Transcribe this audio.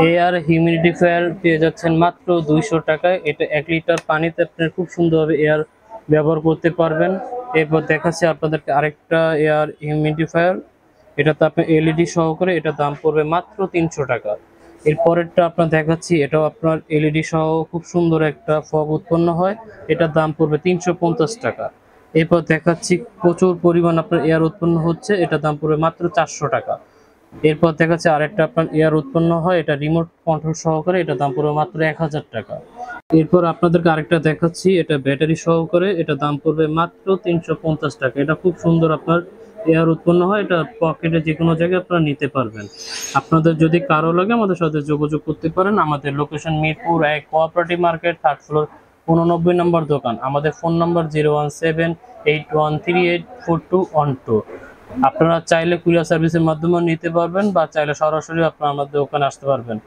Air humidifier পেয়ে যাচ্ছেন মাত্র 200 টাকায়। এটা 1 লিটার পানিতে আপনি খুব সুন্দরভাবে এয়ার ব্যবহার করতে পারবেন। এরপর দেখাচ্ছি আপনাদেরকে আরেকটা এয়ার হিউমিডিফায়ার। এটাতে আপনি এলইডি সহকারে, এটা দাম পড়বে মাত্র 300 টাকা। এরপরেরটা আপনার দেখাচ্ছি, এটাও আপনার এলইডি সহ খুব সুন্দর একটা ফগ উৎপন্ন হয়। এটার দাম পড়বে 350 টাকা। এরপর দেখাচ্ছি প্রচুর পরিমাণ আপনার এয়ার উৎপন্ন হচ্ছে, এটার দাম পড়বে মাত্র 400 টাকা। এরপর দেখা যাচ্ছে আরেকটা আপনার এয়ার উৎপন্ন হয়, এটা রিমোট কন্ট্রোল সহকারে, এটা দাম পড়বে মাত্র 1000 টাকা। এরপর আপনাদেরকে আরেকটা দেখাচ্ছি, এটা ব্যাটারি সহকারে, এটা দাম পড়বে মাত্র 350 টাকা। এটা খুব সুন্দর আপনার এয়ার উৎপন্ন হয়, এটা পকেটে যে কোনো জায়গায় আপনারা নিতে পারবেন। আপনাদের যদি কারো লাগে আমাদের সাথে যোগাযোগ করতে পারেন। আমাদের location Mirpur 1, cooperative market, 3rd floor, 89 নম্বর দোকান। আমাদের ফোন নাম্বার 01781384212। আপনারা চাইলে কুরিয়ার সার্ভিসের মাধ্যমেও নিতে পারবেন বা চাইলে সরাসরি আপনারা আমাদের দোকানে আসতে পারবেন।